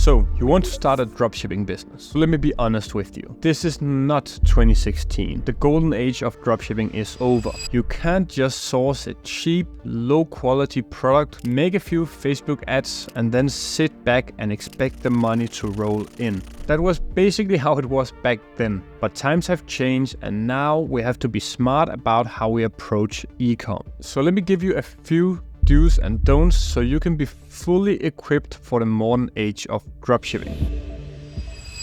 So, you want to start a dropshipping business. So let me be honest with you. This is not 2016. The golden age of dropshipping is over. You can't just source a cheap, low-quality product, make a few Facebook ads, and then sit back and expect the money to roll in. That was basically how it was back then. But times have changed, and now we have to be smart about how we approach ecom. So let me give you a few do's and don'ts so you can be fully equipped for the modern age of dropshipping.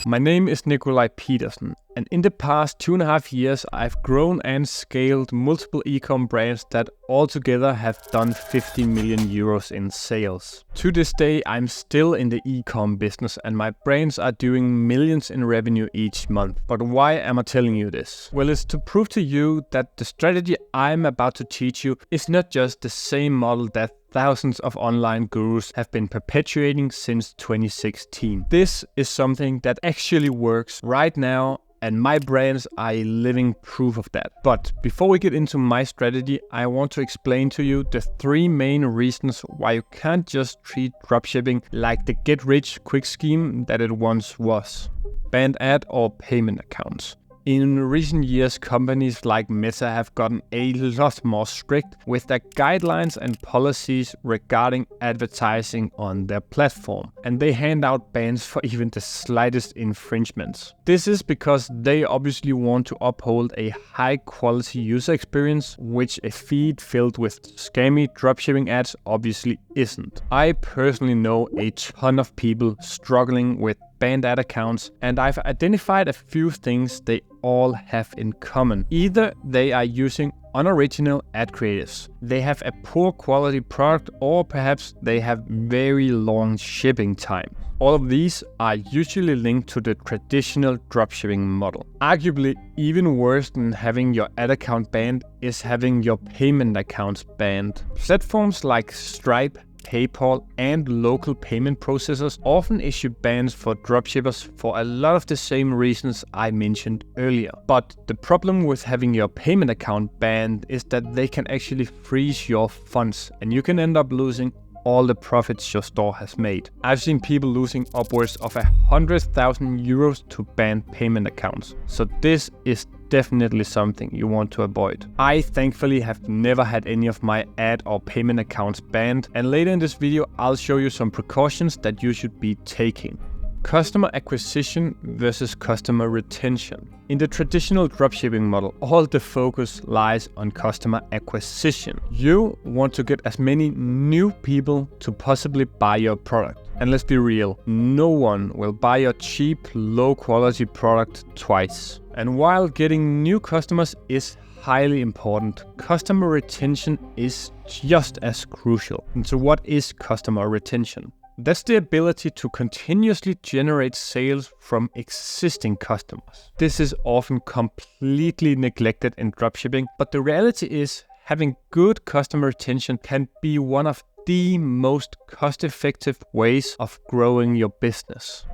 My name is Nikolaj Petersen, and in the past 2.5 years I've grown and scaled multiple ecom brands that altogether have done 50 million euros in sales. To this day I'm still in the ecom business and my brands are doing millions in revenue each month. But why am I telling you this? Well, it's to prove to you that the strategy I'm about to teach you is not just the same model that thousands of online gurus have been perpetuating since 2016. This is something that actually works right now, and my brands are a living proof of that. But before we get into my strategy, I want to explain to you the 3 main reasons why you can't just treat dropshipping like the get-rich-quick scheme that it once was. Banned ad or payment accounts. In recent years, companies like Meta have gotten a lot more strict with their guidelines and policies regarding advertising on their platform, and they hand out bans for even the slightest infringements. This is because they obviously want to uphold a high-quality user experience, which a feed filled with scammy dropshipping ads obviously isn't. I personally know a ton of people struggling with banned ad accounts, and I've identified a few things they all have in common. Either they are using unoriginal ad creatives, they have a poor quality product, or perhaps they have very long shipping time. All of these are usually linked to the traditional dropshipping model. Arguably even worse than having your ad account banned is having your payment accounts banned. Platforms like Stripe, PayPal, and local payment processors often issue bans for dropshippers for a lot of the same reasons I mentioned earlier. But the problem with having your payment account banned is that they can actually freeze your funds, and you can end up losing all the profits your store has made. I've seen people losing upwards of 100,000 euros to banned payment accounts. So this is definitely something you want to avoid. I thankfully have never had any of my ad or payment accounts banned, and later in this video I'll show you some precautions that you should be taking. Customer acquisition versus customer retention. In the traditional dropshipping model, all the focus lies on customer acquisition. You want to get as many new people to possibly buy your product. And let's be real, no one will buy your cheap, low-quality product twice. And while getting new customers is highly important, customer retention is just as crucial. And so what is customer retention? That's the ability to continuously generate sales from existing customers. This is often completely neglected in dropshipping, but the reality is having good customer retention can be one of the most cost-effective ways of growing your business.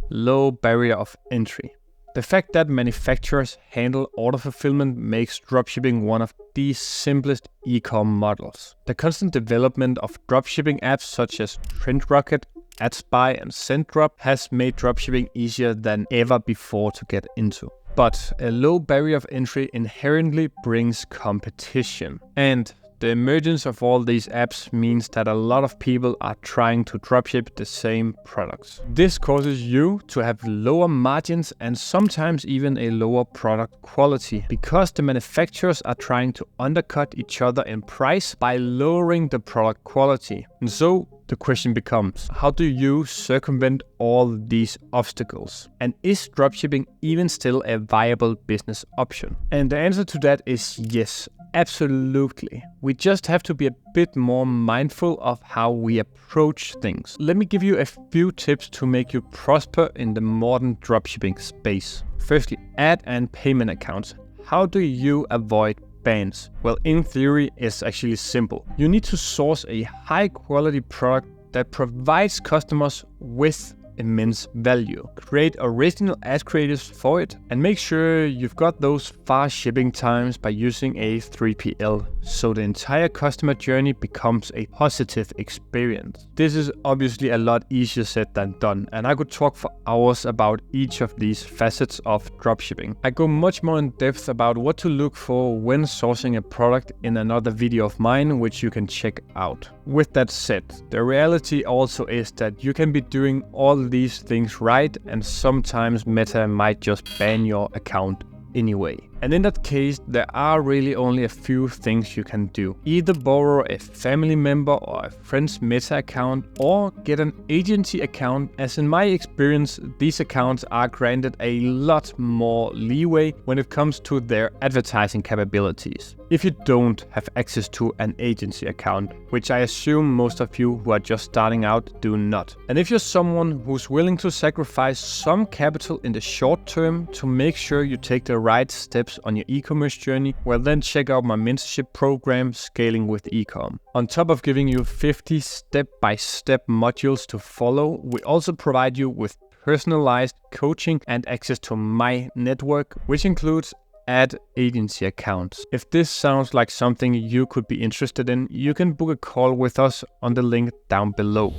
Low barrier of entry. The fact that manufacturers handle order fulfillment makes dropshipping one of the simplest ecom models. The constant development of dropshipping apps such as TrendRocket, AdSpy, and SendDrop has made dropshipping easier than ever before to get into. But a low barrier of entry inherently brings competition, and the emergence of all these apps means that a lot of people are trying to dropship the same products. This causes you to have lower margins and sometimes even a lower product quality, because the manufacturers are trying to undercut each other in price by lowering the product quality. And so the question becomes, how do you circumvent all these obstacles? And is dropshipping even still a viable business option? And the answer to that is yes. Absolutely. We just have to be a bit more mindful of how we approach things. Let me give you a few tips to make you prosper in the modern dropshipping space. Firstly, ad and payment accounts. How do you avoid bans? Well, in theory, it's actually simple. You need to source a high quality product that provides customers with immense value. Create original ad creatives for it and make sure you've got those fast shipping times by using a 3PL, so the entire customer journey becomes a positive experience. This is obviously a lot easier said than done, and I could talk for hours about each of these facets of dropshipping. I go much more in depth about what to look for when sourcing a product in another video of mine, which you can check out. With that said, the reality also is that you can be doing all these things right, and sometimes Meta might just ban your account anyway. And in that case, there are really only a few things you can do. Either borrow a family member or a friend's Meta account, or get an agency account, as in my experience, these accounts are granted a lot more leeway when it comes to their advertising capabilities. If you don't have access to an agency account, which I assume most of you who are just starting out do not. And if you're someone who's willing to sacrifice some capital in the short term to make sure you take the right steps on your e-commerce journey, well then check out my mentorship program, Scaling With Ecom. On top of giving you 50 step-by-step modules to follow, we also provide you with personalized coaching and access to my network, which includes ad agency accounts. If this sounds like something you could be interested in, you can book a call with us on the link down below.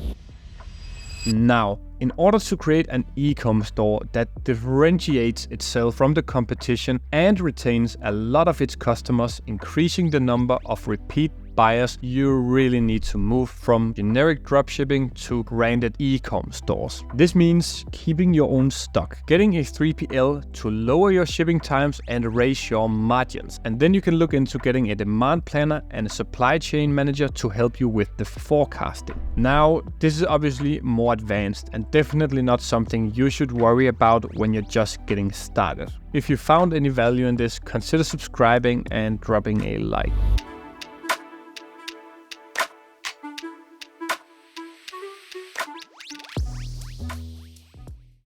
Now, in order to create an e-com store that differentiates itself from the competition and retains a lot of its customers, increasing the number of repeat buyers, you really need to move from generic dropshipping to branded e-com stores. This means keeping your own stock, getting a 3PL to lower your shipping times and raise your margins. And then you can look into getting a demand planner and a supply chain manager to help you with the forecasting. Now, this is obviously more advanced and definitely not something you should worry about when you're just getting started. If you found any value in this, consider subscribing and dropping a like.